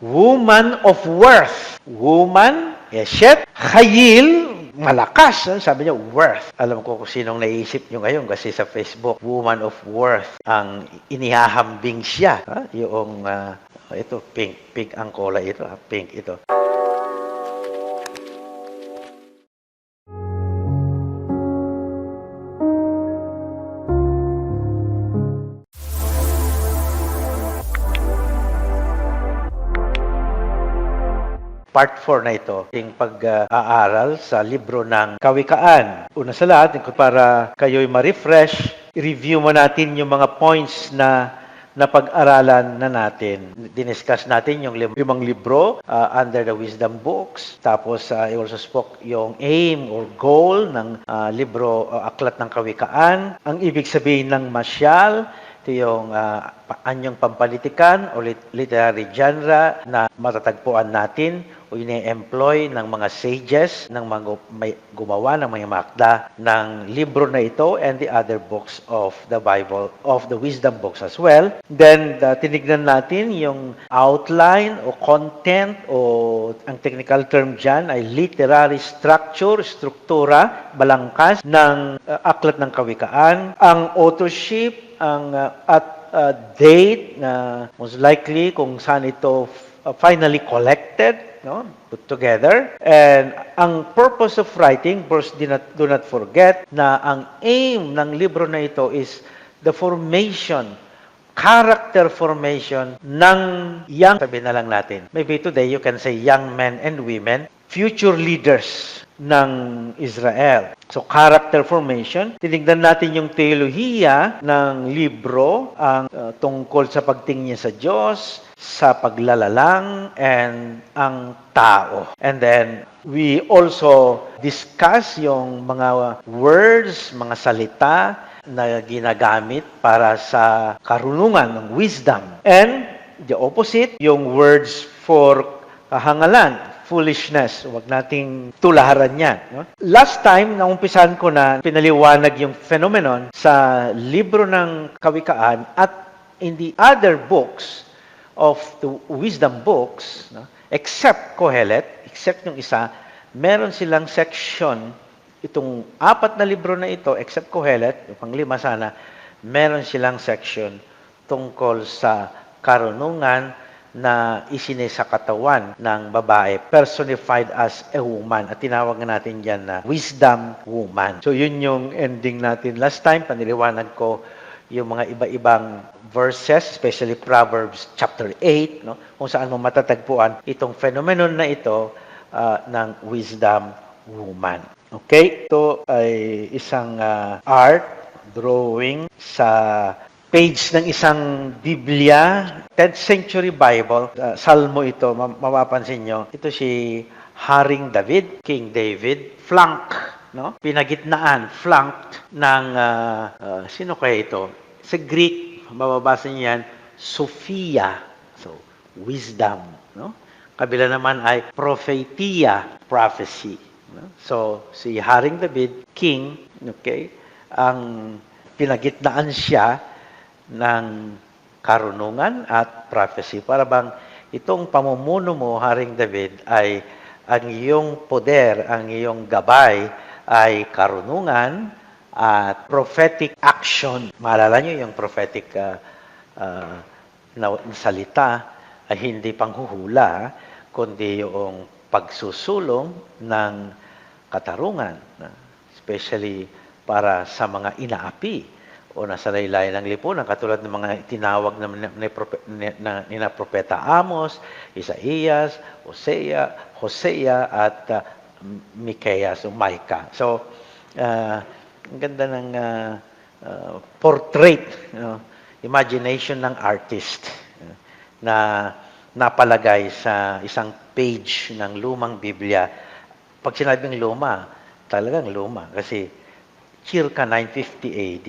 woman of worth. Woman, Eshet, Hayil, malakas. Sabi niya, worth. Alam ko kung sinong naisip nyo ngayon kasi sa Facebook, woman of worth, ang inihahambing siya. Yung, ito, pink ang kulay ito. Pink ito. Part 4 na ito, yung pag-aaral sa libro ng Kawikaan. Una sa lahat, para kayo'y ma-refresh, i-review mo natin yung mga points na pag-aralan na natin. Diniscuss natin yung 5 libro under the wisdom books. Tapos, I also spoke yung aim or goal ng libro Aklat ng Kawikaan. Ang ibig sabihin ng masyal, ito yung anyong pampalitikan o literary genre na matatagpuan natin o ini-employ ng mga sages, ng mga gumawa ng mga makda ng libro na ito and the other books of the Bible, of the wisdom books as well. Then, tinignan natin yung outline o content o ang technical term dyan ay literary structure, struktura, balangkas ng Aklat ng Kawikaan. Ang authorship, at date na most likely kung saan ito finally collected, put together. And ang purpose of writing, first, do not forget na ang aim ng libro na ito is the formation, character formation ng young, sabihin na lang natin, maybe today you can say young men and women, future leaders ng Israel. So, character formation. Tinignan natin yung teolohiya ng libro, ang tungkol sa pagtingin sa Diyos, sa paglalalang, and ang tao. And then, we also discuss yung mga words, mga salita na ginagamit para sa karunungan ng wisdom. And the opposite, yung words for kahangalan, foolishness. Huwag nating tularan yan. Last time, naumpisan ko na pinaliwanag yung phenomenon sa libro ng Kawikaan at in the other books of the wisdom books, except Kohelet, except yung isa, meron silang section, itong 4 na libro na ito, except Kohelet, yung pang-5 sana, meron silang section tungkol sa karunungan na isinasakatawan ng babae, personified as a woman. At tinawag natin yan na wisdom woman. So yun yung ending natin last time. Paniliwanag ko yung mga iba-ibang verses, especially Proverbs chapter 8, kung saan mo matatagpuan itong phenomenon na ito ng wisdom woman. Okay? Ito ay isang art, drawing sa page ng isang Biblia, 10th century Bible, Salmo ito, mapapansin nyo. Ito si Haring David, King David, flank, pinagitnaan, flanked ng, sino kaya ito? Sa Greek, mababasa niyo yan, Sophia, so wisdom. Kabila naman ay prophetia, prophecy. So, si Haring David, king, okay, ang pinagitnaan siya ng karunungan at prophecy. Para bang itong pamumuno mo, Haring David, ay ang iyong poder, ang iyong gabay ay karunungan at prophetic action. Maalala nyo yung prophetic na salita ay hindi panghuhula, kundi yung pagsusulong ng katarungan, especially para sa mga inaapi o nasa laylayan ng lipunan, katulad ng mga tinawag ni Propeta Amos, Isaías, Hosea, at Micaiah, o Micah. So, ang ganda ng portrait, imagination ng artist na napalagay sa isang page ng lumang Biblia. Pag sinabing luma, talagang luma. Kasi circa 950 AD,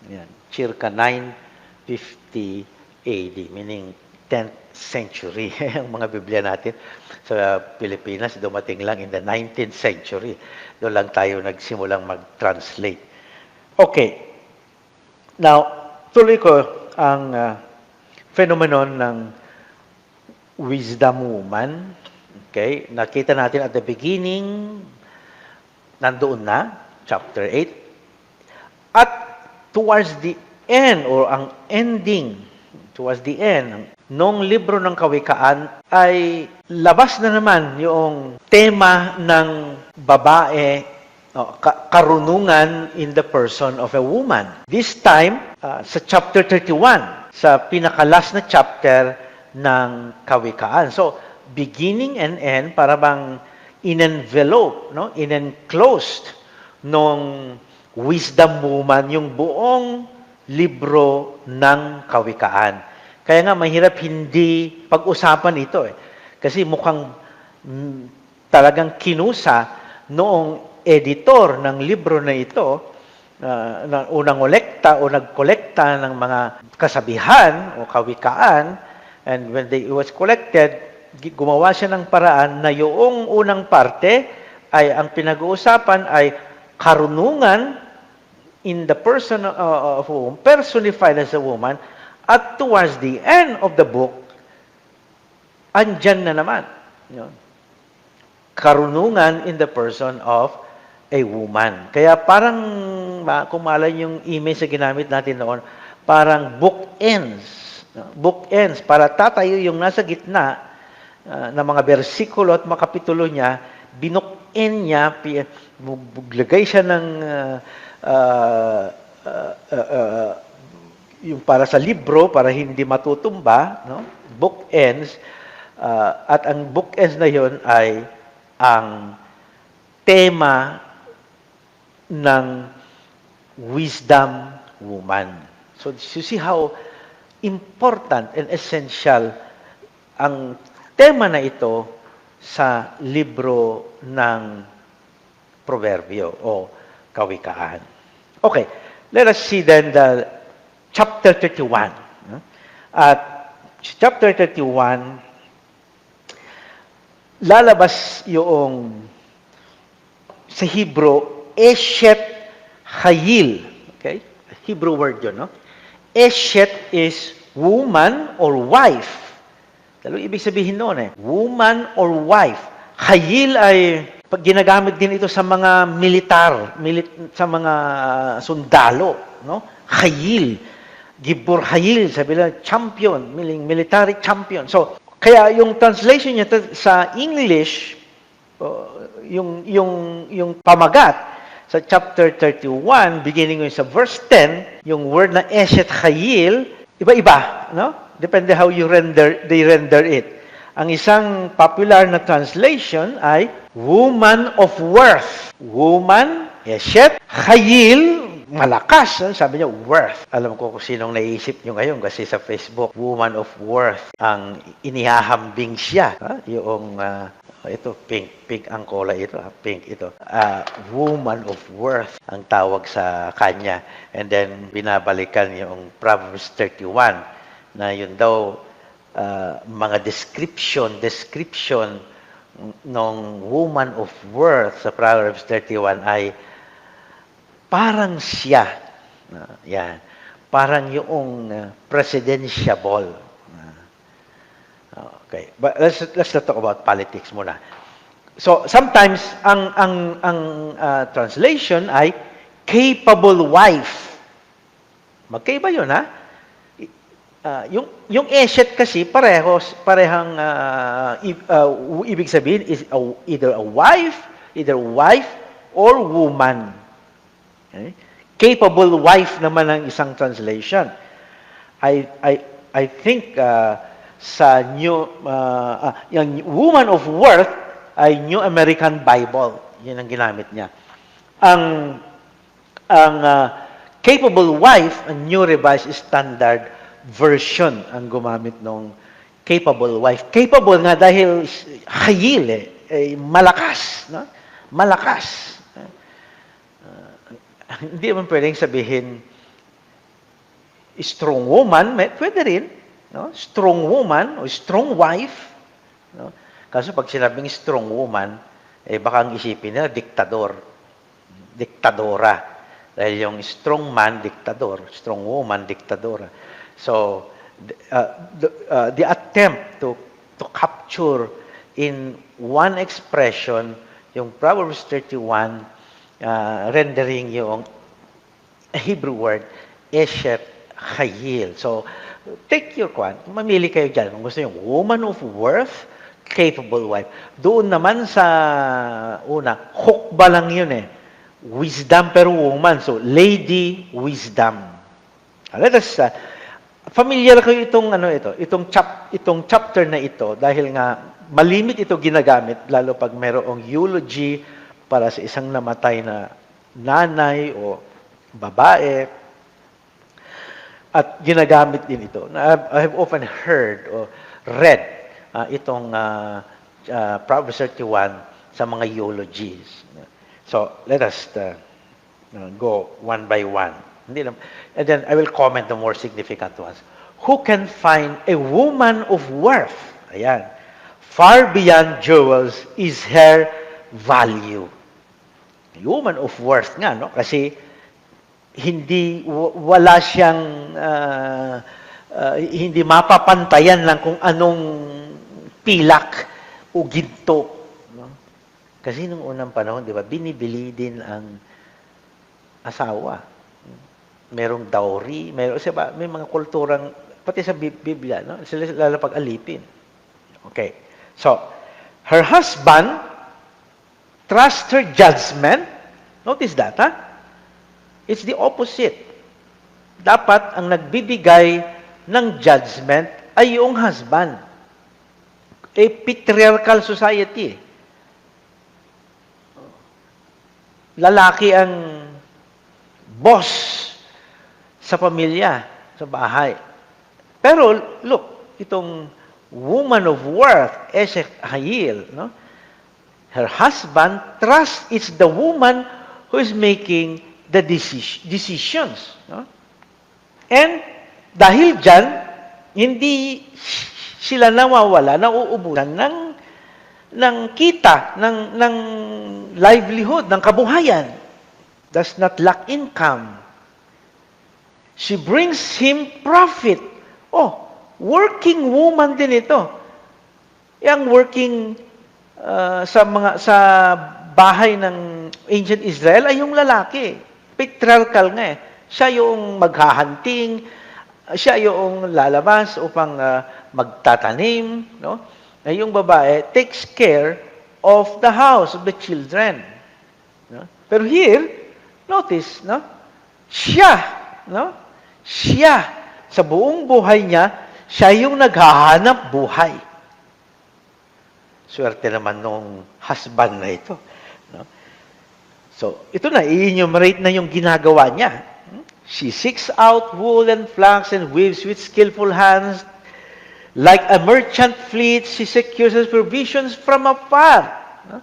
Yan, circa 950 AD, meaning 10th century. Ang mga Biblia natin sa Pilipinas dumating lang in the 19th century. Doon lang tayo nagsimulang mag-translate. Okay. Now, tuloy ko ang phenomenon ng wisdom woman. Okay? Nakita natin at the beginning, nandoon na, chapter 8. At towards the end, or ang ending, towards the end, nung libro ng Kawikaan, ay labas na naman yung tema ng babae, karunungan in the person of a woman. This time, sa chapter 31, sa pinakalas na chapter ng Kawikaan. So, beginning and end, para bang in-envelope, no? In-enclosed nung wisdom woman, yung buong libro ng Kawikaan. Kaya nga, mahirap hindi pag-usapan ito eh. Kasi mukhang talagang kinusa noong editor ng libro na ito, na unang kolekta o nagkolekta ng mga kasabihan o kawikaan, and when it was collected, gumawa siya ng paraan na yung unang parte ay ang pinag-uusapan ay karunungan in the person of a woman, personified as a woman, at towards the end of the book, andyan na naman. Karunungan in the person of a woman. Kaya parang, kung malay yung image na ginamit natin noon, parang bookends. Bookends, para tatayo yung nasa gitna ng mga bersikulo at mga kapitulo niya, binukend niya, buglagay siya ng yung para sa libro, para hindi matutumba, no? Bookends, at ang bookends na yon ay ang tema ng wisdom woman. So you see how important and essential ang tema na ito sa libro ng Proverbio o Kawikaan. Okay, let us see then the chapter 31. At chapter 31, lalabas yung sa Hebrew, Eshet Hayil. Okay? Hebrew word yun, no? Eshet is woman or wife. Talagang ibig sabihin noon eh. Woman or wife. Hayil ay pag ginagamit din ito sa mga militar, sa mga sundalo, no? Hayil. Gibor Hayil, sabi nila, champion, military champion. So, kaya yung translation niya sa English, yung pamagat sa chapter 31, beginning sa verse 10, yung word na Eshet Hayil, iba-iba, no? Depende how they render it. Ang isang popular na translation ay woman of worth. Woman, Eshet Hayil, malakas. Sabi niya, worth. Alam ko kung sinong naisip niyo ngayon kasi sa Facebook, woman of worth, ang inihahambing siya. Yung ito, pink ang kulay ito, pink ito. Woman of worth ang tawag sa kanya. And then, binabalikan yung Proverbs 31 na yun daw, mga description ng woman of worth sa Proverbs 31 ay parang siya. Yan. Parang yung presidentiable. Okay, but let's not talk about politics muna. So sometimes ang translation ay capable wife. Magkaiba 'yun, ha? Yung Eshet kasi parehang ibig sabihin is either wife or woman. Okay? Capable wife naman ang isang translation. I think sa yung woman of worth ay New American Bible. Yun ang ginamit niya. Ang capable wife, ang New Revised Standard Version ang gumamit ng capable wife. Capable nga dahil hayil malakas, no? Malakas. Hindi man pwedeng sabihin strong woman, pwede rin. No? Strong woman o strong wife. No? Kaso pag sinabing strong woman, baka ang isipin nila, diktador. Diktadora. Dahil yung strong man, diktador. Strong woman, diktadora. So, the attempt to to capture in one expression yung Proverbs 31 rendering yung Hebrew word Eshet Chayil. So, take your mamili kayo dyan. Kung gusto yung woman of worth, capable wife. Doon naman sa una, hukba lang yun eh. Wisdom per woman. So, lady wisdom. Let us, familiar kayo itong chapter na ito dahil nga malimit ito ginagamit lalo pag mayroong eulogy para sa isang namatay na nanay o babae. At ginagamit din ito. I have often heard or read itong Proverbs 31 sa mga eulogies. So, let us go one by one. And then I will comment the more significant ones. Who can find a woman of worth? Ayan. Far beyond jewels is her value. Woman of worth nga, no? Kasi wala siyang hindi mapapantayan lang kung anong pilak o ginto, no? Kasi nung unang panahon, di ba, binibili din ang asawa. Merong dowry, may mga kulturang, pati sa Biblia, no? Sila lalo pag alipin. Okay. So, her husband trusts her judgment. Notice that, ha? It's the opposite. Dapat ang nagbibigay ng judgment ay yung husband. A patriarchal society. Lalaki ang boss sa pamilya, sa bahay. Pero, look, itong woman of worth, Eshet Chayil, no? Her husband trusts it's the woman who is making the decisions. No? And dahil dyan, hindi sila nauubusan ng kita, ng livelihood, ng kabuhayan. Does not lack income. She brings him profit. Oh, working woman din ito. Yang working sa bahay ng ancient Israel ay yung lalaki. Patriarchal nga eh. Siya yung maghahunting, siya yung lalabas upang magtatanim, no? Ay yung babae takes care of the house, of the children. No? Pero here, notice, no? Siya sa buong buhay niya, siya yung naghahanap buhay. Swerte naman nung husband na ito. No? So, ito na, i-enumerate na yung ginagawa niya. She seeks out wool and flax and weaves with skillful hands. Like a merchant fleet, she secures her provisions from afar. No?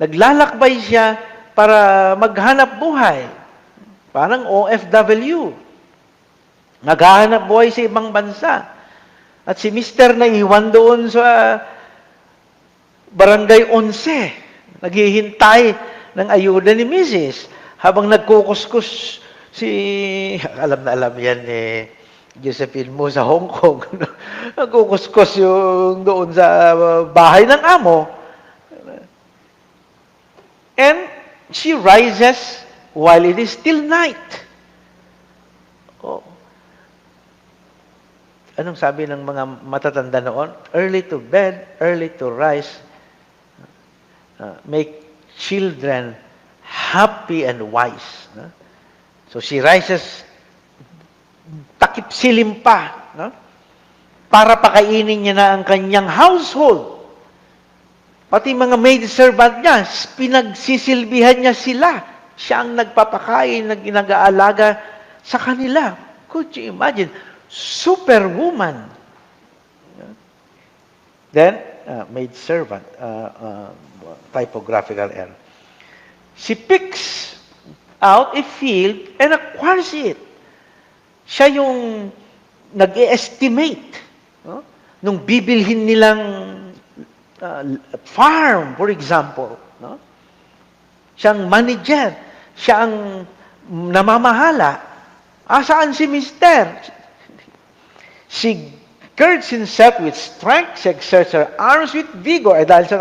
Naglalakbay siya para maghanap buhay. Parang OFW. Naghahanap buhay sa ibang bansa. At si Mr. na iwan doon sa Barangay 11. Naghihintay ng ayuda ni Mrs. Habang nagkukuskus alam na alam yan ni Josephine Mo sa Hong Kong. Nagkukuskus yung doon sa bahay ng amo. And she rises while it is still night. Oh. Anong sabi ng mga matatanda noon? Early to bed, early to rise. Make children happy and wise. No? So she rises, takip silim pa, no? Para pakainin niya na ang kanyang household. Pati mga maid-servant niya, pinagsisilbihan niya sila. Siya ang nagpapakain, nag-aalaga sa kanila. Could you imagine? Superwoman. Then, maid-servant, typographical error. She picks out a field and acquires it. Siya yung nag-estimate. No? Nung bibilhin nilang farm, for example. No? Siyang manager. Siya ang namamahala. Saan si Mister? She girds himself with strength, she exerts her arms with vigor. Dahil sa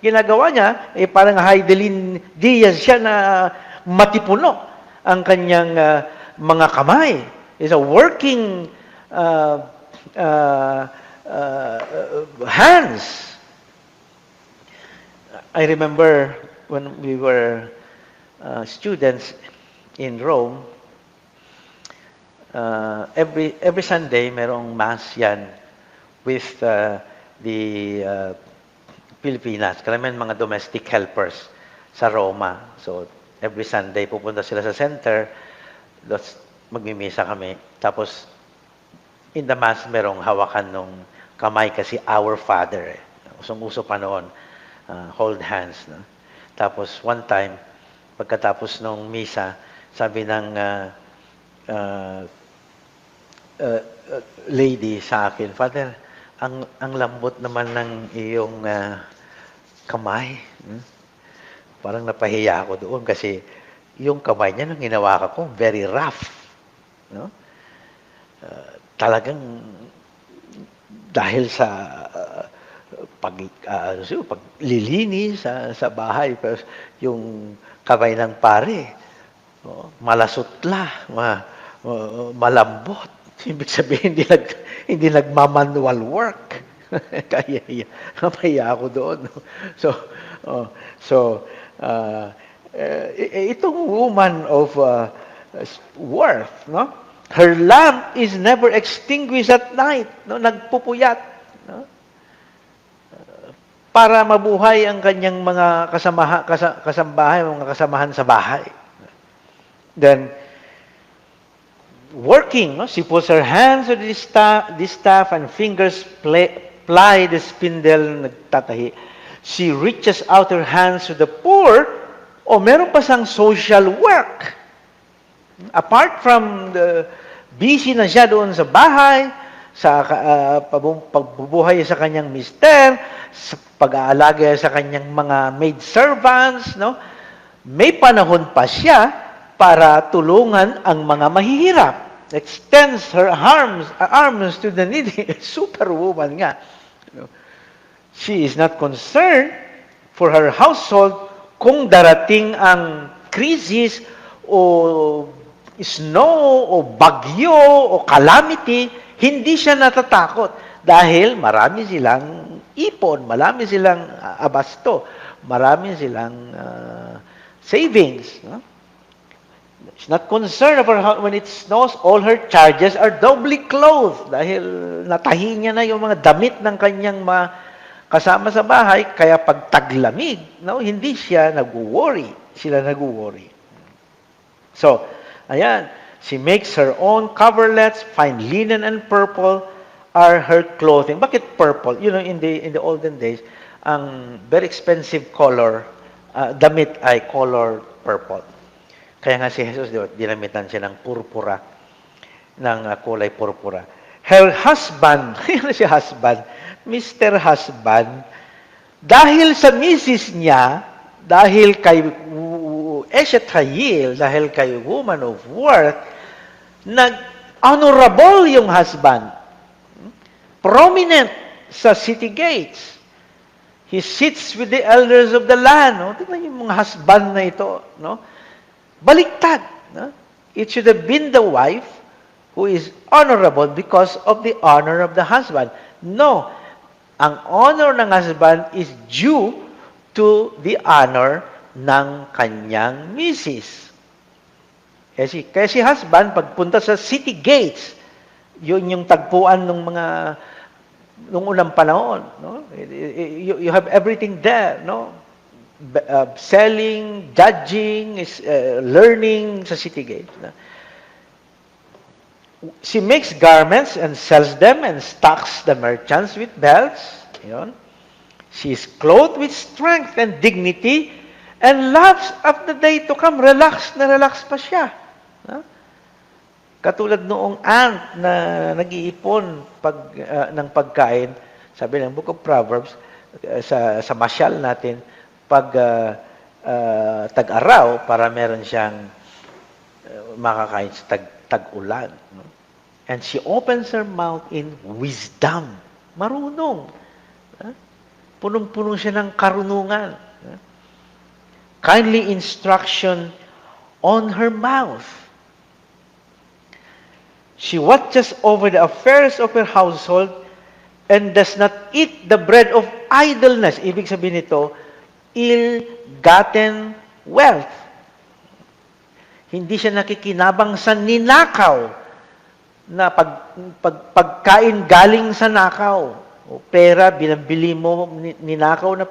ginagawa niya, parang Heidelin Diaz siya na matipuno ang kanyang mga kamay. Is a working hands. I remember when we were students in Rome, every Sunday merong mass yan with the Pilipinas. Karamihan mga domestic helpers sa Roma. So every Sunday pupunta sila sa center, magmimisa kami. Tapos in the mass merong hawakan nung kamay kasi Our Father. Usong-uso pa noon, hold hands. No? Tapos one time, pagkatapos nung misa, sabi ng lady sa akin, Father, ang lambot naman ng iyong kamay. Parang napahiya ako doon kasi yung kamay niya nung hinawakan ko, very rough. No? Talagang dahil sa paglilinis sa bahay, yung kamay ng pare, malasutla, malambot. Ibig sabihin, hindi nagmamanual work. Kaya ako doon. Itong woman of worth, no? Her lamp is never extinguished at night. No? Nagpupuyat. No? Para mabuhay ang kanyang mga kasambahay, mga kasamahan sa bahay. Then, working, no? She puts her hands on this staff and fingers ply the spindle, nagtatahi. She reaches out her hands to the poor, meron pa siyang social work. Apart from the busy na siya doon sa bahay, sa pagbubuhay sa kanyang mister, sa pag-aalaga sa kanyang mga maid servants, no? May panahon pa siya para tulungan ang mga mahihirap. Extends her arms to the needy. Superwoman nga. She is not concerned for her household kung darating ang krisis o snow o bagyo o calamity, hindi siya natatakot dahil marami silang ipon, marami silang abasto, marami silang savings. No? She's not concerned about when it snows, all her charges are doubly clothed dahil natahi niya na yung mga damit ng kanyang kasama sa bahay, kaya pag taglamig, no, hindi siya nag-worry. Sila nag-worry. So, ayan, she makes her own coverlets, fine linen and purple are her clothing. Bakit purple? You know, in the olden days, ang very expensive color, damit ay color purple. Kaya nga si Jesus, dinamitan siya ng purpura, ng kulay purpura. Her husband, yun si husband, Mr. Husband, dahil sa misis niya, dahil kay Eshet Hayil, dahil kay woman of worth, nag-honorable yung husband. Prominent sa city gates. He sits with the elders of the land. No? Tignan yung mga husband na ito. No? Baliktad. No? It should have been the wife who is honorable because of the honor of the husband. No. Ang honor ng husband is due to the honor ng kanyang misis. Kaya si husband, pagpunta sa city gates, yun yung tagpuan ng mga nung unang panahon. No? You have everything there. No? Selling, judging, learning sa city gates. No? She makes garments and sells them and stocks the merchants with belts. Yun. She is clothed with strength and dignity and loves of the day to come. Relax na relax pa siya. No? Katulad noong ant na nag-iipon ng pagkain, sabi ng Book of Proverbs, sa masyal natin, pag tag-araw, para meron siyang makakain sa tag-ulan. No? And she opens her mouth in wisdom. Marunong. Punong-puno siya ng karunungan. Kindly instruction on her mouth. She watches over the affairs of her household and does not eat the bread of idleness. Ibig sabihin nito, ill-gotten wealth. Hindi siya nakikinabang sa ninakaw na pagkain galing sa nakaw. O pera, binabili mo, ninakaw na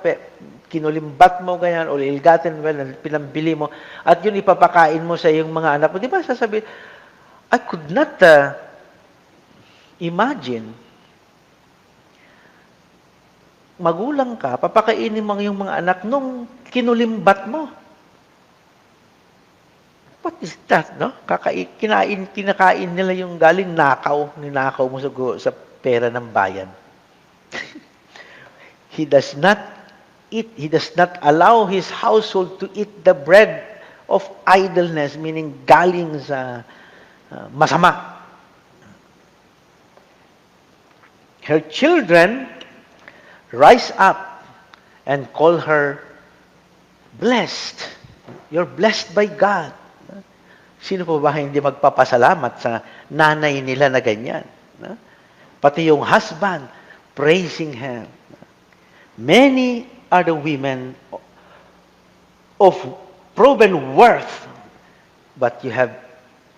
kinulimbat mo ganyan, o ill-gotten wealth, pinambili mo, at yun ipapakain mo sa iyong mga anak mo. Di ba sasabihin, I could not imagine magulang ka, papakainin mo yung mga anak nung kinulimbat mo. What is that, no? Kinakain nila yung galing ninakaw mo sa pera ng bayan. He does not allow his household to eat the bread of idleness, meaning galing sa masama. Her children rise up and call her blessed. You're blessed by God. Sino po ba hindi magpapasalamat sa nanay nila na ganyan? Pati yung husband, praising him. Many are the women of proven worth, but you have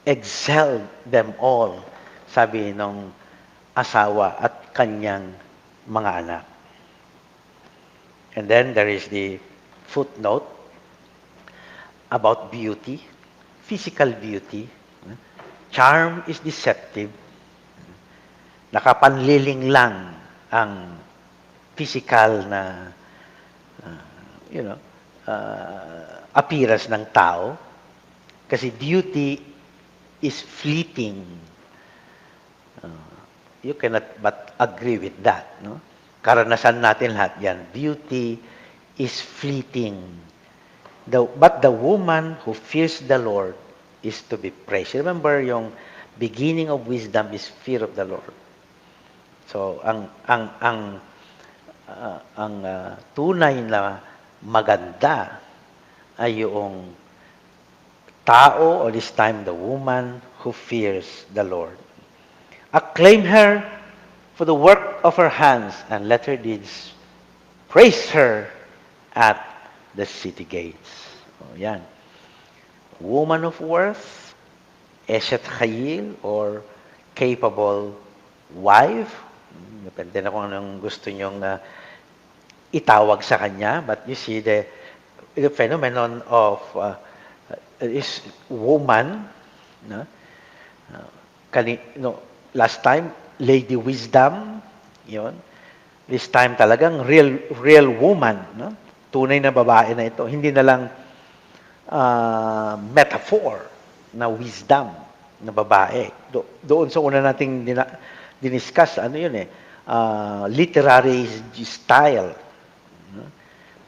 excelled them all, sabi ng asawa at kanyang mga anak. And then there is the footnote about beauty, physical beauty. Charm is deceptive. Nakapanliling lang ang physical na appearance ng tao, kasi beauty is fleeting. You cannot but agree with that, no? Karanasan natin lahat yan. Beauty is fleeting. But the woman who fears the Lord is to be praised. Remember, yung beginning of wisdom is fear of the Lord. So, ang tunay na maganda ay yung tao, or this time the woman who fears the Lord. Acclaim her for the work of her hands, and let her deeds praise her at the city gates. O, yan. Woman of worth, Eshet Chayil, or capable wife. Depende na kung anong gusto nyong itawag sa kanya. But you see the phenomenon of is woman. No? Last time, Lady Wisdom. Yun. This time talagang real woman. No? Tunay na babae na ito. Hindi na lang metaphor na wisdom na babae. Doon sa una nating diniscuss, ano yun literary style.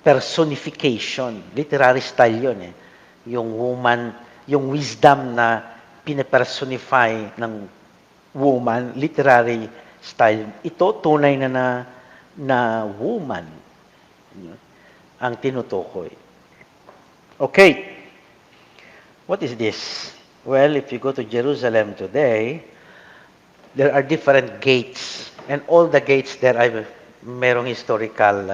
Personification. Literary style yun Yung woman, yung wisdom na pinapersonify ng woman, literary style. Ito, tunay na woman ang tinutukoy. Okay. What is this? Well, if you go to Jerusalem today, there are different gates. And all the gates there ay merong historical,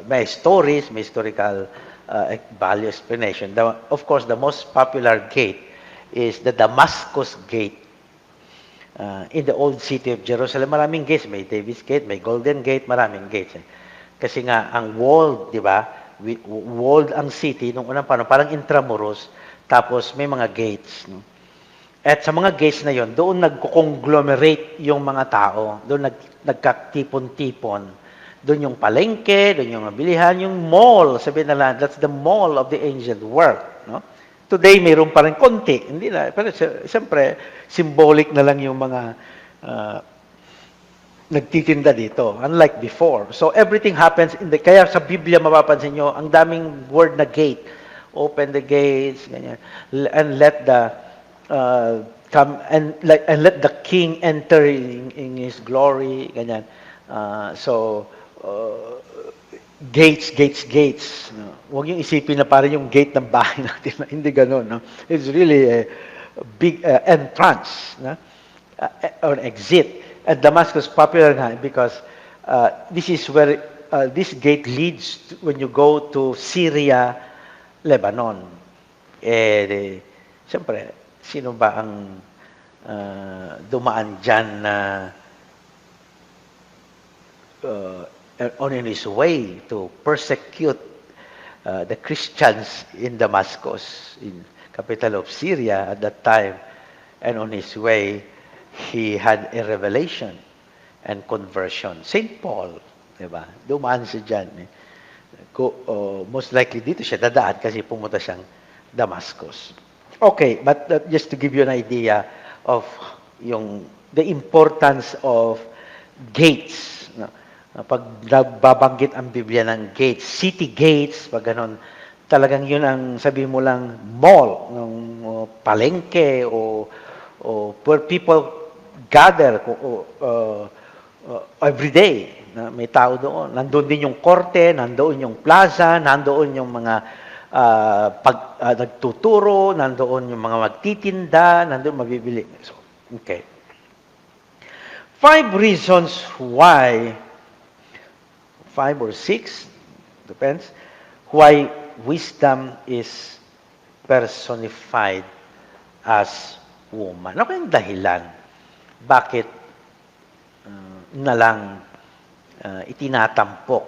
may stories, may historical value explanation. Of course, the most popular gate is the Damascus Gate. In the old city of Jerusalem, maraming gates. May David's Gate, may Golden Gate, maraming gates. Kasi nga, ang walled, di ba? Walled ang city nung unang panahon, parang intramuros, tapos may mga gates. No? At sa mga gates na yon, doon nagko-conglomerate yung mga tao, doon nagkatipon-tipon. Doon yung palengke, doon yung bilihan, yung mall, sabihin na lang, that's the mall of the ancient world. No? Today, mayroon pa rin konti. Hindi na. Pero siyempre, symbolic na lang yung mga nagtitinda dito. Unlike before. So, everything happens kaya sa Biblia, mapapansin nyo, ang daming word na gate. Open the gates, ganyan. And let the come and let the king enter in his glory, ganyan. So gates, no? Huwag yung isipin na parang yung gate ng bahay natin. Hindi gano'n, no? It's really a big entrance, no? Or exit. At Damascus, popular nga because this is where this gate leads when you go to Syria, Lebanon. Siyempre, sino ba ang dumaan dyan na on his way to persecute the Christians in Damascus, in capital of Syria at that time, and on his way, he had a revelation and conversion. St. Paul, diba? Dumaan siya dyan. Most likely dito siya dadaan kasi pumunta siyang Damascus. Okay, but just to give you an idea of the importance of gates. No? Pag nagbabanggit ang Biblia ng gates, city gates, pag ganon, talagang yun ang sabi mo lang mall, ng palengke o where people gather every day. May tao doon. Nandoon din yung korte, nandoon yung plaza, nandoon yung mga nagtuturo, nandoon yung mga magtitinda, nandoon mabibili. So, okay. 5 reasons why, 5 or 6, depends, why wisdom is personified as woman. Ano kayong dahilan? Bakit nalang itinatampok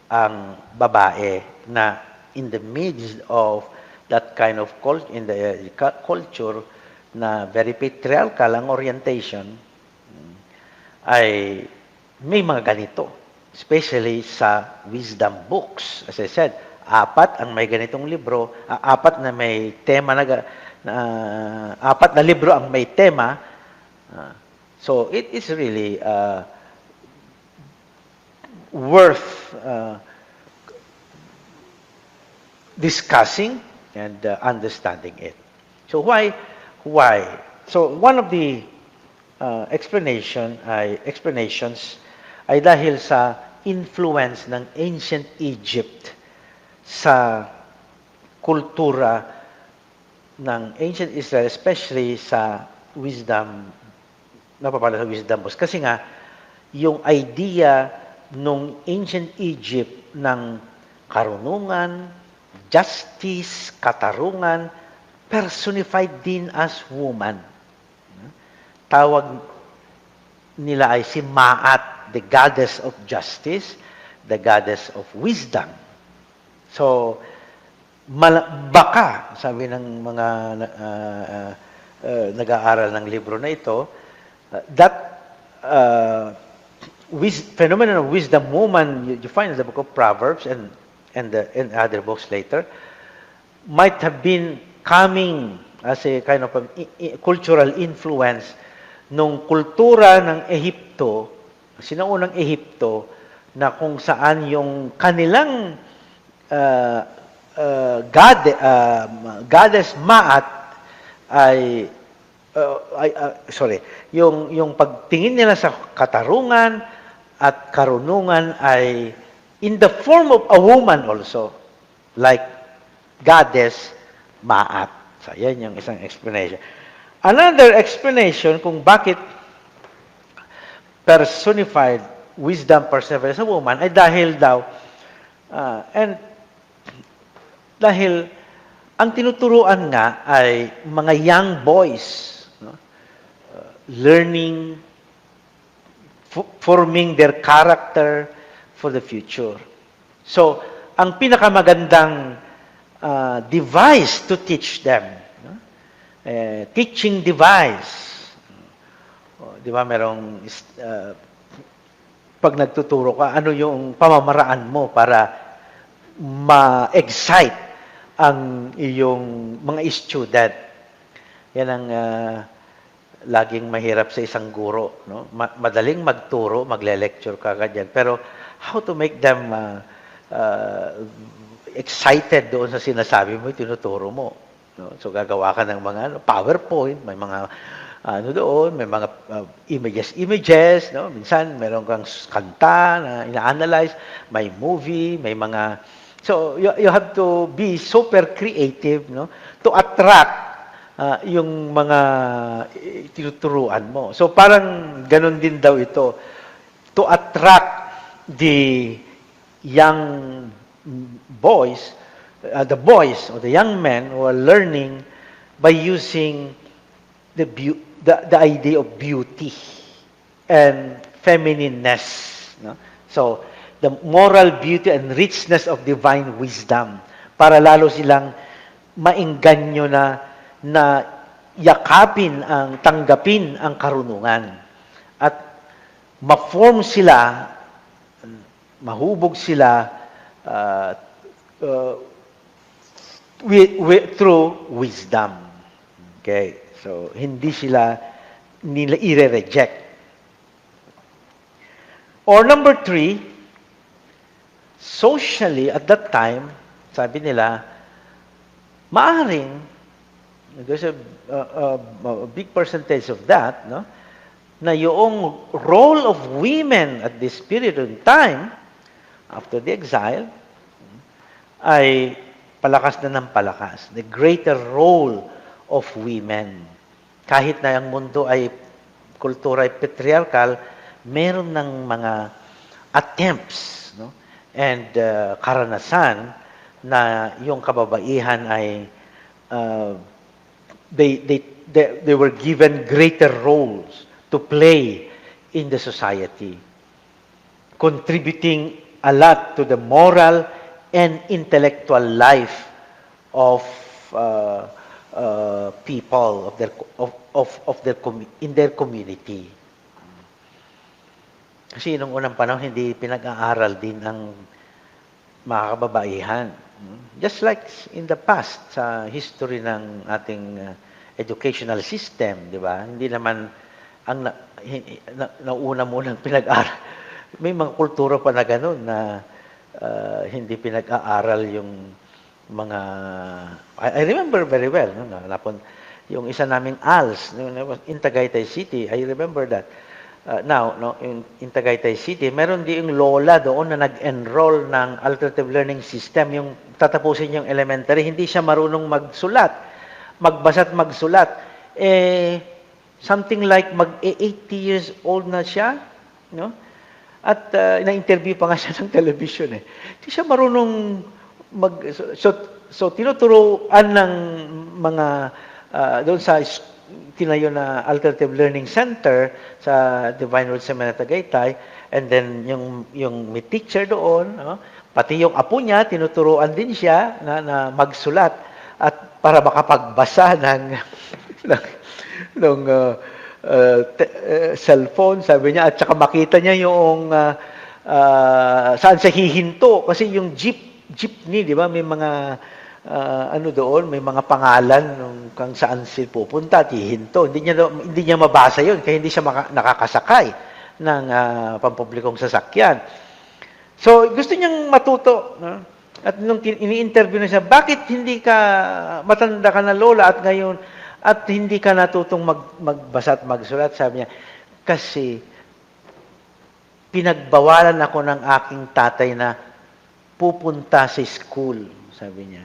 ang babae na in the midst of that kind of in the culture na very patriarchal ang orientation, ay may mga ganito, especially sa wisdom books. As I said, 4 ang may ganitong libro, 4 na may tema 4 na libro ang may tema. So it is really worth discussing and understanding it. So why? So one of the explanations ay dahil sa influence ng ancient Egypt sa kultura ng ancient Israel, especially sa wisdom, napapala sa wisdom books. Kasi nga, yung idea nung ancient Egypt ng karunungan, justice, katarungan, personified din as woman. Tawag nila ay si Maat, the goddess of justice, the goddess of wisdom. So, baka, sabi ng mga nag-aaral ng libro na ito, that phenomenon of wisdom woman you find in the book of Proverbs and other books later might have been coming as a kind of a cultural influence nung kultura ng Ehipto, sinaunang Ehipto, na kung saan yung kanilang goddess Maat ay yung pagtingin nila sa katarungan at karunungan ay in the form of a woman also, like goddess Maat. So, yan yung isang explanation. Another explanation kung bakit personified wisdom personified as a woman ay dahil daw dahil ang tinuturuan nga ay mga young boys, no? Learning, forming their character for the future. So, ang pinakamagandang device to teach them, no? Teaching device. Di ba, merong pag nagtuturo ka, ano yung pamamaraan mo para ma-excite ang iyong mga student. Yan ang laging mahirap sa isang guro, no? Madaling magturo, magle-lecture ka ganyan, pero how to make them excited doon sa sinasabi mo, tinuturo mo. No? So gagawa ka ng mga PowerPoint, may mga ano doon, may mga images, no? Minsan meron kang kanta na ina-analyze, may movie, may mga you have to be super creative, no? To attract yung mga tinuturuan mo. So parang ganun din daw ito, to attract the young boys, the boys or the young men who are learning by using the idea of beauty and feminineness. No? So, the moral beauty and richness of divine wisdom para lalo silang maingganyo na yakapin tanggapin ang karunungan at ma-form sila, mahubog sila through wisdom. Okay? So, hindi sila nila i-reject. Or number 3, socially, at that time, sabi nila, maaring, there's a big percentage of that, no? Na yung role of women at this period of time, after the exile, ay palakas na ng palakas. The greater role of women. Kahit na ang mundo ay kultura ay patriarchal, meron ng mga attempts, no? And karanasan na yung kababaihan ay they were given greater roles to play in the society, contributing a lot to the moral and intellectual life of people in their community. Kasi nung unang panahon hindi pinag-aaral din ang mga kababaihan. Just like in the past sa history ng ating educational system, di ba? Hindi naman ang nauna munang pinag-aaral. May mga kultura pa na gano'n na hindi pinag-aaral yung mga I remember very well yung isa naming ALS in Tagaytay City. I remember that in Tagaytay City meron din yung lola doon na nag-enroll ng alternative learning system. Yung tatapusin yung elementary, hindi siya marunong magbasa at magsulat, something like mag-80 years old na siya, no? At na-interview pa nga siya ng television eh. Hindi siya marunong so tinuturuan ng mga doon sa tinayo na alternative learning center sa Divine Word Seminary Tagaytay, and then yung may teacher doon, no? Pati yung apo niya tinuturuan din siya na magsulat at para makapagbasa ng cellphone, sabi niya, at saka makita niya yung saan siya hihinto kasi yung jeepney, di ba, may mga doon, may mga pangalan kung saan siya pupunta at hihinto. Hindi niya mabasa yun kaya hindi siya nakakasakay ng pampublikong sasakyan. So, gusto niyang matuto, no? At nung ini-interview na siya, bakit hindi ka, matanda ka na lola at ngayon, at hindi ka natutong magbasa at magsulat? Sabi niya, kasi pinagbawalan ako ng aking tatay na pupunta sa school, sabi niya.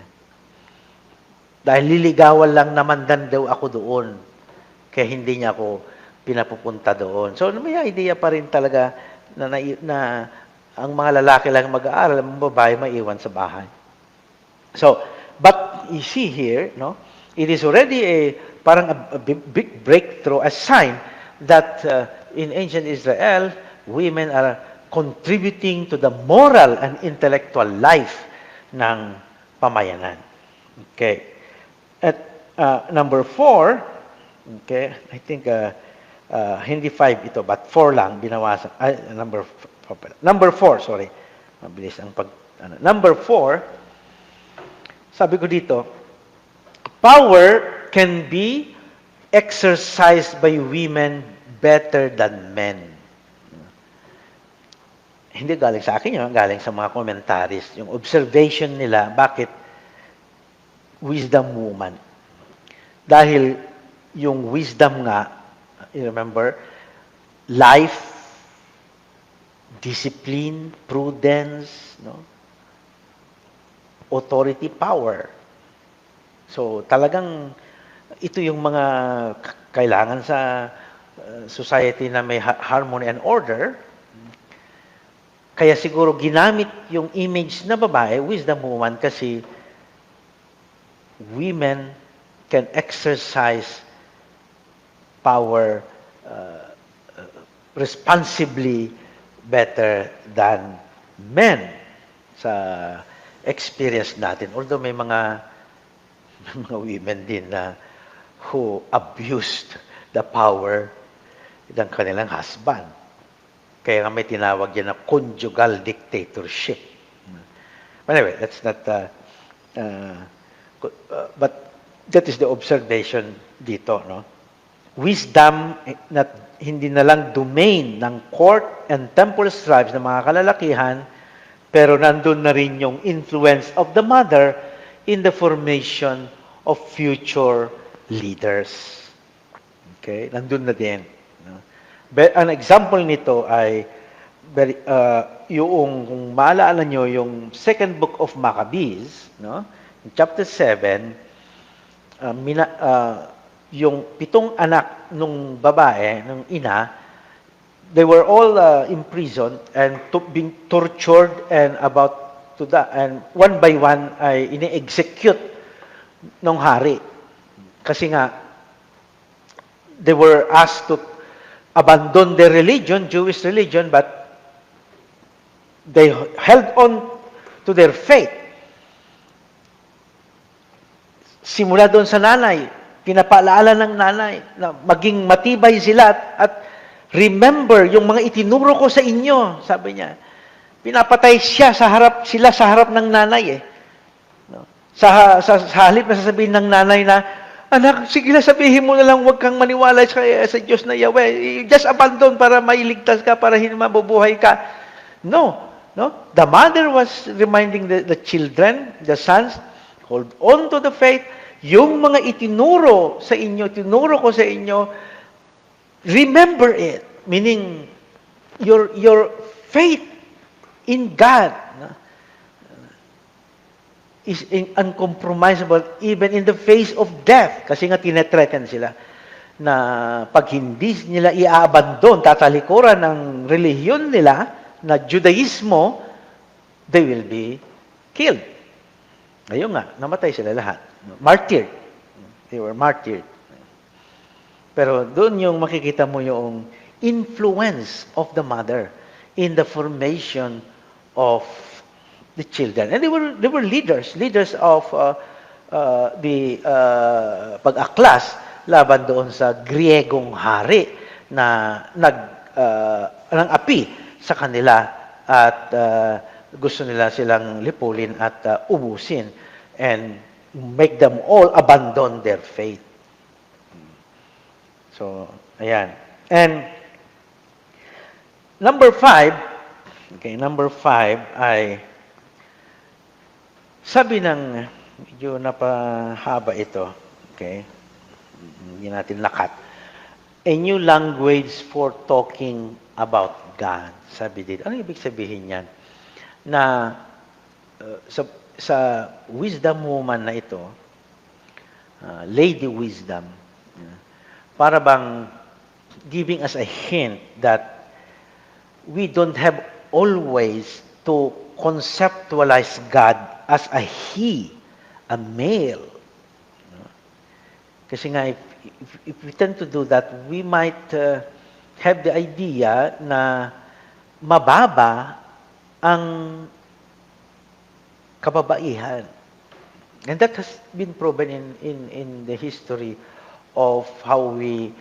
Dahil liligawan lang naman daw ako doon, kaya hindi niya ako pinapupunta doon. So, may idea pa rin talaga na ang mga lalaki lang mag-aaral, ang babae maiwan sa bahay. So, but you see here, no? It is already parang a big breakthrough, a sign that in ancient Israel, women are contributing to the moral and intellectual life ng pamayanan. Okay. At number 4, okay, I think hindi 5 ito, but 4 lang binawasan. Number 4, sorry. Mabilis ang Number 4, sabi ko dito, power can be exercised by women better than men. Hindi galing sa akin yun, galing sa mga commentaries. Yung observation nila, bakit wisdom woman? Dahil yung wisdom nga, you remember, life, discipline, prudence, no? Authority, power. So talagang ito yung mga kailangan sa society na may harmony and order. Kaya siguro ginamit yung image na babae, wisdom woman, kasi women can exercise power responsibly better than men sa experience natin. Although may mga women din na who abused the power ng kanilang husband. Kaya nga may tinawag yan na conjugal dictatorship. Anyway, that's not but that is the observation dito, no? Wisdom na hindi na lang domain ng court and temple scribes ng mga kalalakihan, pero nandun na rin yung influence of the mother in the formation of future leaders. Okay? Nandun na din. No? An example nito ay yung, kung maalala nyo, yung second book of Maccabees, no? In chapter 7, yung 7 anak nung babae, nung ina, they were all imprisoned and being tortured and about to die. And one by one ay ini-execute ng hari. Kasi nga, they were asked to abandon their religion, Jewish religion, but they held on to their faith. Simula doon sa nanay, pinapaalala ng nanay na maging matibay sila at remember yung mga itinuro ko sa inyo, sabi niya. Pinapatay sila sa harap ng nanay eh. No? Sa halip na sasabihin ng nanay na, anak, sige na sabihin mo na lang, huwag kang maniwala sa Diyos na Yahweh. Just abandon para mailigtas ka, para hindi mabubuhay ka. No. The mother was reminding the children, the sons, hold on to the faith. Yung mga itinuro ko sa inyo, remember it. Meaning, your faith in God is uncompromisable even in the face of death. Kasi nga tinetreaten sila na pag hindi nila i-abandon, tatalikuran ng relihiyon nila na Judaismo, they will be killed. Ngayon nga, namatay sila lahat. Martyred. They were martyred. Pero doon yung makikita mo yung influence of the mother in the formation of the children. And they were leaders of the pag-aklas laban doon sa Griegong hari na ng api sa kanila at gusto nila silang lipulin at ubusin and make them all abandon their faith. So, ayan. And number 5 ay sabi ng medyo napahaba ito. Okay? Hindi natin lakat. A new language for talking about God. Sabi dito. Ano ibig sabihin yan? Na sa wisdom woman na ito, lady wisdom, para bang giving us a hint that we don't have always to conceptualize God as a he, a male. Kasi nga, if we tend to do that, we might have the idea na mababa ang kababaihan. And that has been proven in the history of how we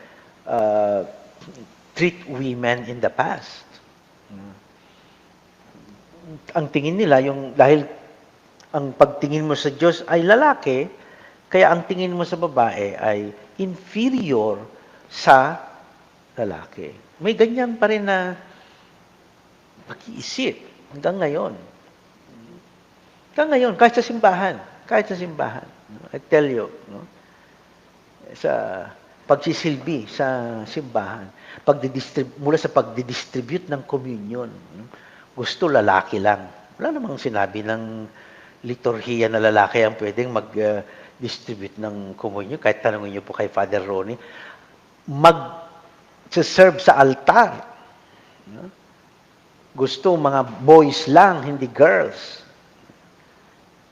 treat women in the past. Ang tingin nila, dahil ang pagtingin mo sa Diyos ay lalaki, kaya ang tingin mo sa babae ay inferior sa lalaki. May ganyan pa rin na pag-iisip hanggang ngayon. Kahit sa simbahan. I tell you, no? sa pagsisilbi sa simbahan, mula sa pagdidistribute ng communion. Gusto lalaki lang. Wala namang sinabi ng liturhiya na lalaki ang pwedeng mag-distribute ng communion. Kahit tanongin niyo po kay Father Ronnie, mag-serve sa altar. Gusto mga boys lang, hindi girls.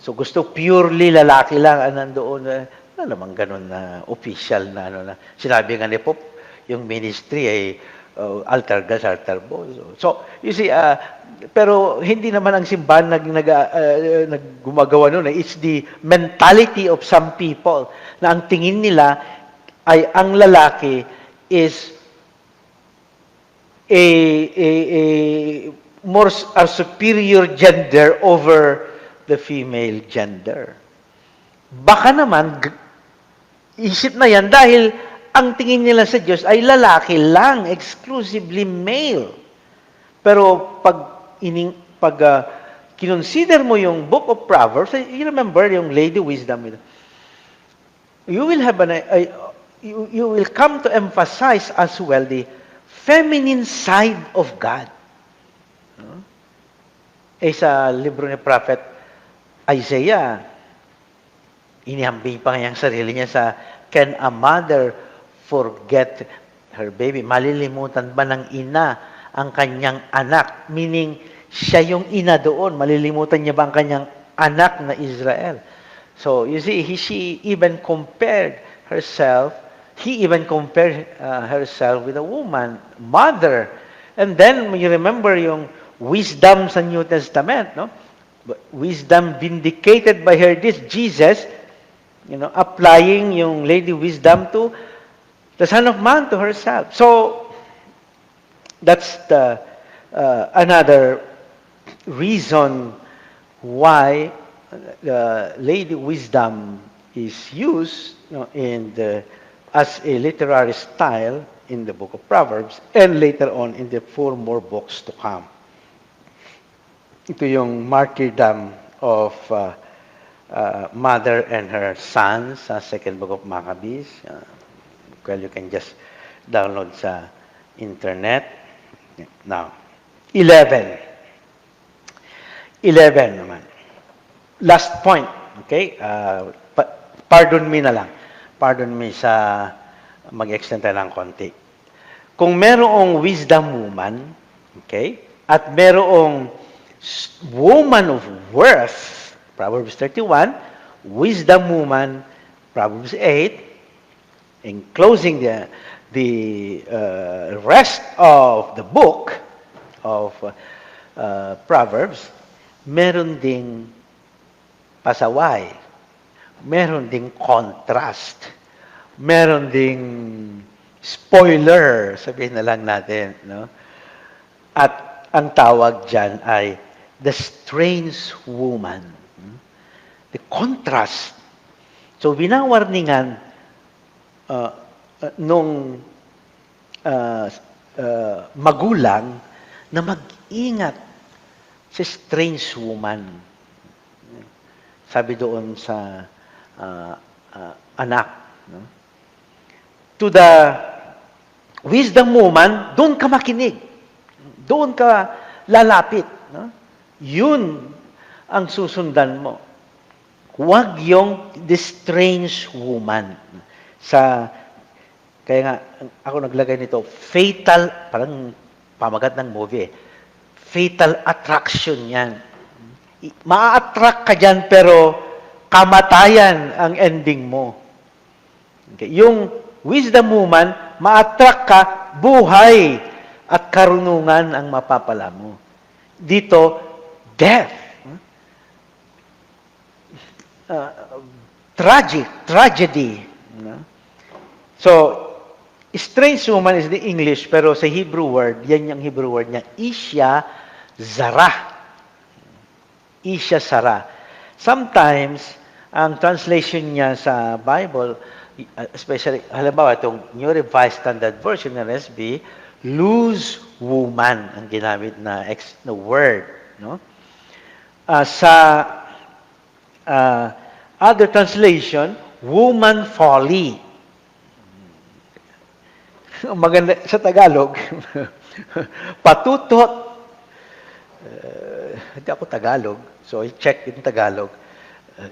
So gusto purely lalaki lang ang nandoon. Wala namang ganun na official na ano na. Sinabi nga ni Pope, yung ministry ay altar girls, altar boys. So, you see, pero hindi naman ang simbahan gumagawa nun. It's the mentality of some people na ang tingin nila ay ang lalaki is a superior gender over the female gender. Baka naman, isip na yan dahil ang tingin nila sa Diyos ay lalaki lang, exclusively male. Pero pag kinonsider mo yung Book of Proverbs, you remember yung Lady Wisdom, you will come to emphasize as well the feminine side of God. Sa libro ni Prophet Isaiah, inihambing pa ngayang sarili niya sa, can a mother forget her baby? Malilimutan ba ng ina ang kanyang anak? Meaning, siya yung ina doon. Malilimutan niya ba ang kanyang anak na Israel? So, you see, he even compared herself with a woman, mother. And then, you remember yung wisdom sa New Testament, no? Wisdom vindicated by her deeds. Jesus, applying yung Lady Wisdom to the Son of Man, to herself. So, that's the another reason why Lady Wisdom is used as a literary style in the book of Proverbs and later on in the 4 more books to come. Ito yung martyrdom of mother and her sons sa second book of Maccabees. Well, you can just download sa internet. Now, 11 naman. Last point, okay? Pardon me na lang. Pardon me sa mag-extend tayo ng konti. Kung merong wisdom woman, okay, at merong woman of worth, Proverbs 31, wisdom woman, Proverbs 8, in closing the rest of the book of Proverbs, meron ding pasaway, meron ding contrast, meron ding spoiler, sabihin na lang natin, no? At ang tawag dyan ay the strange woman. The contrast. So, binawarningan nung magulang na mag-ingat sa strange woman. Sabi doon sa anak. No? To the wisdom woman, doon ka makinig. Doon ka lalapit. No? Yun ang susundan mo. Huwag yung the strange woman. Kaya nga, ako naglagay nito, fatal, parang pamagat ng movie, fatal attraction yan. Ma-attract ka dyan, pero kamatayan ang ending mo. Okay. Yung wisdom woman, ma-attract ka, buhay at karunungan ang mapapala mo. Dito, death. Tragedy. So, strange woman is the English, pero sa Hebrew word, yan yung Hebrew word niya, Isha Zara. Isha Zara. Sometimes, ang translation niya sa Bible, especially, halimbawa, itong New Revised Standard Version ng NSB, loose woman ang ginamit na word. No? Sa other translation, woman folly. Ang maganda sa Tagalog, patutot. Hindi ako Tagalog, so I check in Tagalog.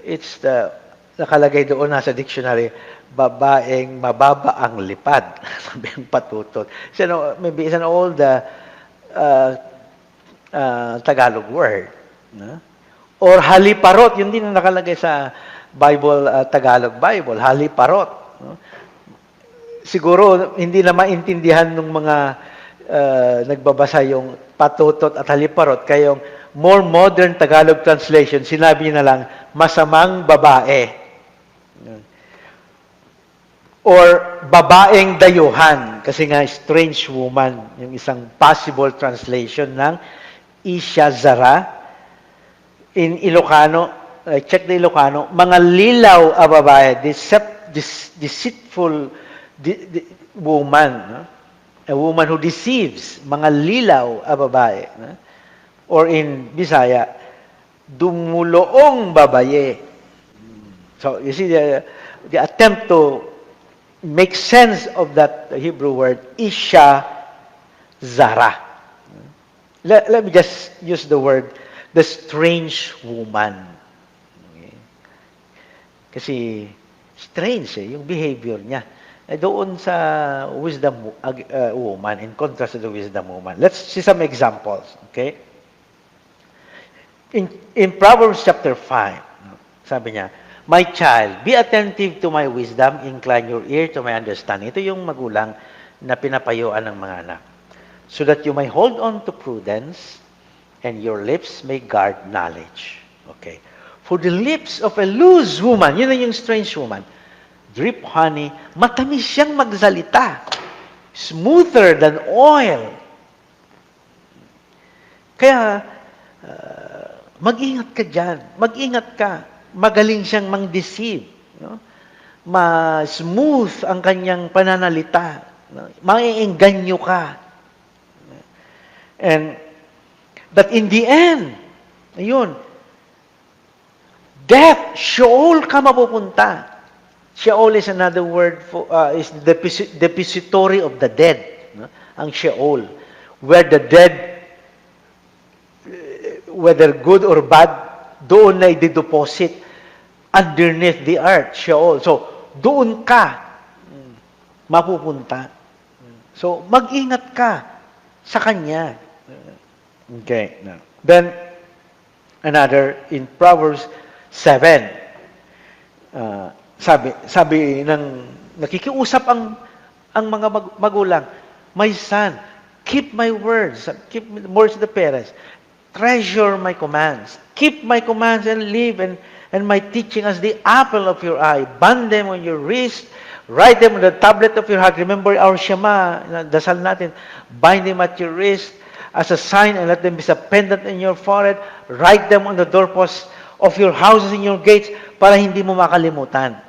It's the, nakalagay doon nasa dictionary, babaeng mababa ang lipad. Sabi yung patutot. Maybe it's an old Tagalog word. No? Or haliparot, yun din ang nakalagay sa Bible, Tagalog Bible, haliparot. No? Siguro hindi na maintindihan ng mga nagbabasa yung patutot at haliparot, kaya yung more modern Tagalog translation, sinabi na lang, masamang babae. Or babaeng dayuhan, kasi nga strange woman, yung isang possible translation ng Isya Zara. In Ilocano, check the Ilocano, mga lilaw a babae, deceitful woman, no? A woman who deceives, mga lilaw a babae. No? Or in Bisaya, dumuloong babaye. So, you see, the attempt to make sense of that Hebrew word, Isya Zara. Let me just use the word, the strange woman. Okay. Kasi, strange yung behavior niya. Doon sa wisdom woman, in contrast to the wisdom woman. Let's see some examples. Okay? In Proverbs chapter 5, sabi niya, my child, be attentive to my wisdom, incline your ear to my understanding. Ito yung magulang na pinapayuan ng mga anak. So that you may hold on to prudence, and your lips may guard knowledge. Okay. For the lips of a loose woman, yun na yung strange woman, drip honey, matamis siyang magsalita, smoother than oil. Kaya, mag-ingat ka dyan. Mag-ingat ka. Magaling siyang mang-deceive. No? Ma-smooth ang kanyang pananalita. No? Maiengganyo ka. And, but in the end, ayun, death, Sheol ka mapupunta. Sheol is another word for, is the depository of the dead. No? Ang Sheol. Where the dead, whether good or bad, doon na i-deposit underneath the earth, Sheol. So, doon ka mapupunta. So, mag-ingat ka sa kanya. Okay. Now, then, another, in Proverbs 7, sabi ng, nakikiusap ang mga magulang, my son, keep my words, keep words of the parents, treasure my commands, keep my commands and live, and my teaching as the apple of your eye, band them on your wrist, write them on the tablet of your heart. Remember our Shema, dasal natin, bind them at your wrist as a sign, and let them be pendant in your forehead, write them on the doorposts of your houses and your gates, para hindi mo makalimutan.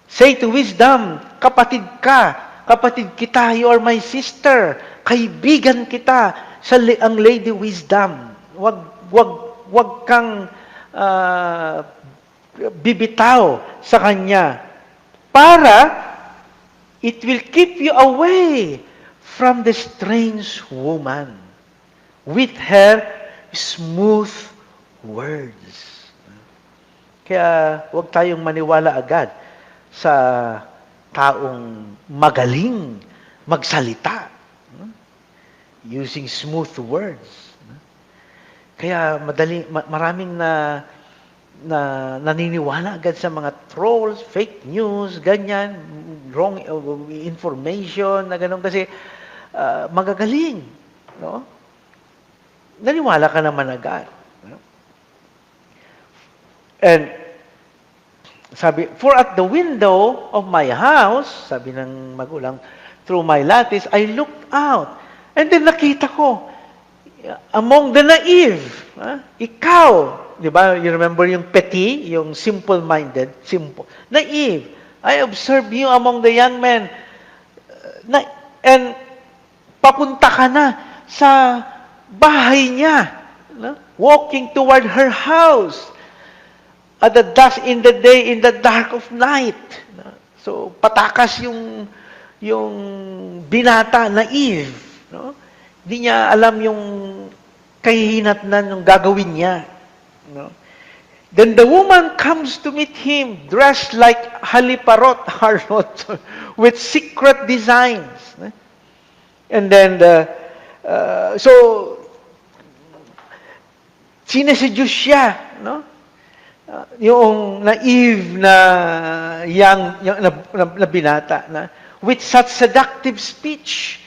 Say to wisdom, kapatid ka, kapatid kita, you are my sister, kaibigan kita, ang Lady Wisdom. Wag kang bibitaw sa kanya, para it will keep you away from the strange woman with her smooth words. Kaya wag tayong maniwala agad sa taong magaling magsalita, using smooth words. Kaya maraming naniniwala agad sa mga trolls, fake news, ganyan, wrong information, na ganun, kasi magagaling. No? Naniwala ka naman agad. No? And sabi, for at the window of my house, sabi ng magulang, through my lattice, I looked out. And then nakita ko, among the naive, ikaw, di ba, you remember yung petit, yung simple-minded, simple, naive. I observed you among the young men, and papunta ka na sa bahay niya, walking toward her house, at the dusk in the day, in the dark of night. So, patakas yung yung binata, naive, no? Hindi niya alam yung kahihinatnan ng gagawin niya, no? Then the woman comes to meet him dressed like haliparot harlot with secret designs. And then so sineseduce siya, no? Yung naive na young na binata na with such seductive speech,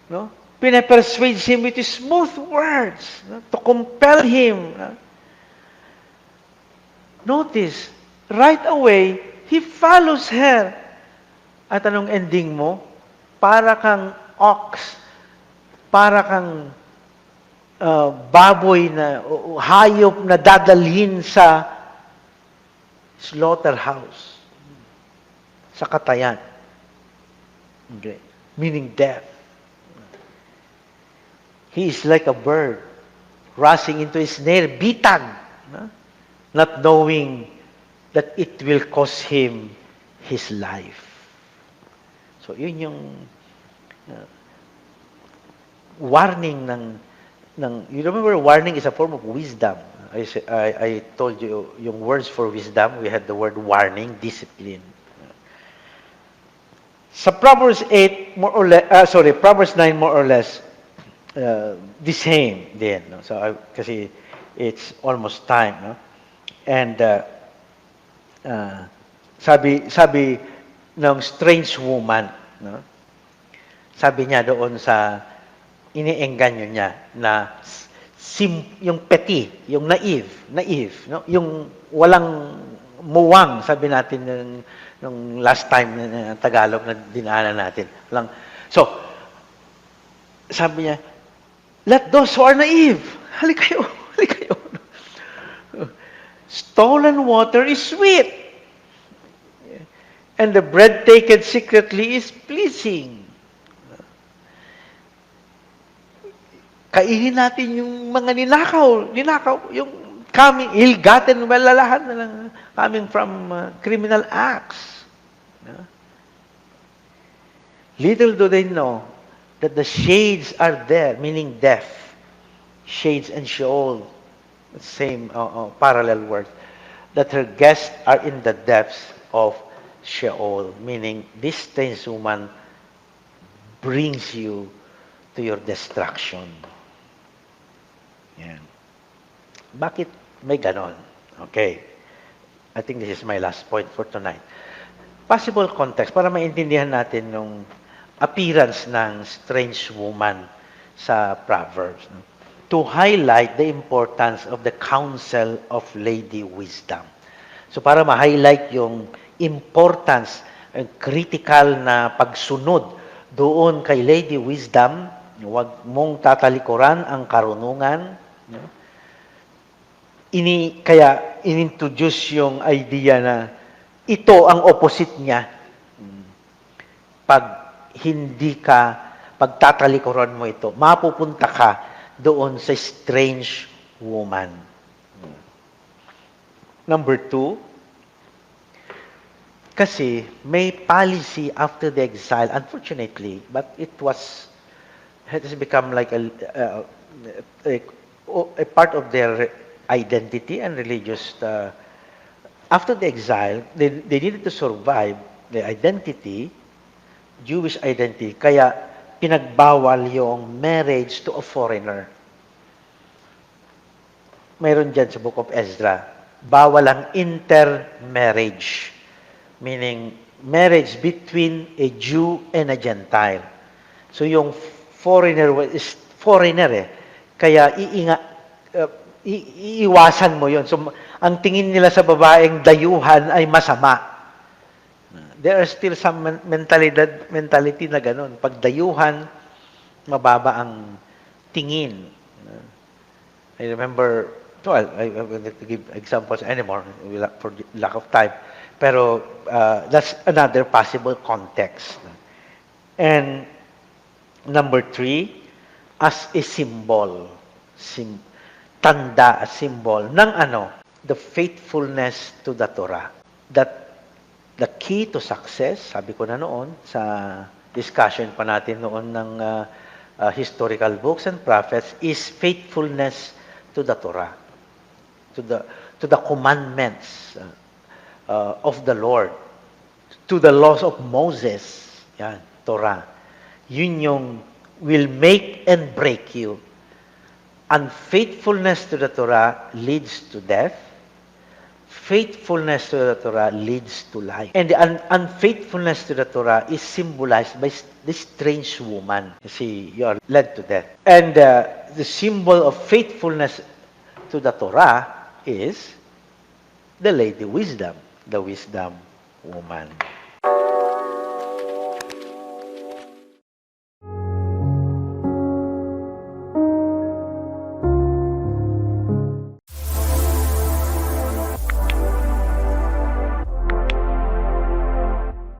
no? Pinapersuades him with smooth words, no? To compel him. No? Notice, right away, he follows her. At anong ending mo? Para kang ox, para kang baboy na, hayop na dadalhin sa slaughterhouse, sa katayan. Okay. Meaning death. He is like a bird rushing into his snare, bitag, no? Not knowing that it will cost him his life. So, yun yung warning you remember warning is a form of wisdom. I told you yung words for wisdom, we had the word warning, discipline. Sa Proverbs 8, Proverbs 9 more or less, the same din. No? So, kasi it's almost time. No? And sabi ng strange woman, no? Sabi niya doon sa iniengganyo niya na yung petty, yung naive, no? Yung walang muwang, sabi natin nung last time na Tagalog na dinaanan natin. So, sabi niya, let those who are naive, halik kayo. Stolen water is sweet. And the bread taken secretly is pleasing. Kainin natin yung mga ninakaw, yung ill-gotten malalahan na lang, coming from criminal acts. Little do they know that the shades are there, meaning death. Shades and Sheol, same parallel word, that her guests are in the depths of Sheol, meaning this strange woman brings you to your destruction. Yan. Bakit may ganon? Okay. I think this is my last point for tonight. Possible context, para maintindihan natin yung appearance ng strange woman sa Proverbs. No? To highlight the importance of the counsel of Lady Wisdom. So para ma-highlight yung importance, critical na pagsunod doon kay Lady Wisdom, huwag mong tatalikuran ang karunungan. No? Kaya inintroduce yung idea na ito ang opposite niya. Pag tatalikuran mo ito, mapupunta ka doon sa strange woman. Number 2, kasi may policy after the exile, unfortunately, but it has become like a part of their identity and religious. After the exile, they needed to survive the identity, Jewish identity, kaya pinagbawal yung marriage to a foreigner. Mayroon dyan sa Book of Ezra. Bawal ang intermarriage, meaning marriage between a Jew and a Gentile. So yung foreigner is foreigner Kaya iiwasan mo yon. So ang tingin nila sa babaeng dayuhan ay masama. There are still some mentality na ganun. Pag dayuhan, mababa ang tingin. I remember, I will not give examples anymore for lack of time. Pero that's another possible context. And number 3, as a symbol, symbol ng the faithfulness to the Torah. That the key to success, sabi ko na noon, sa discussion pa natin noon ng historical books and prophets, is faithfulness to the Torah, to the commandments of the Lord, to the laws of Moses. Yan, Torah. Yun yung will make and break you. Unfaithfulness to the Torah leads to death. Faithfulness to the Torah leads to life. And the unfaithfulness to the Torah is symbolized by this strange woman. You see, you are led to death. And the symbol of faithfulness to the Torah is the Lady Wisdom, the wisdom woman.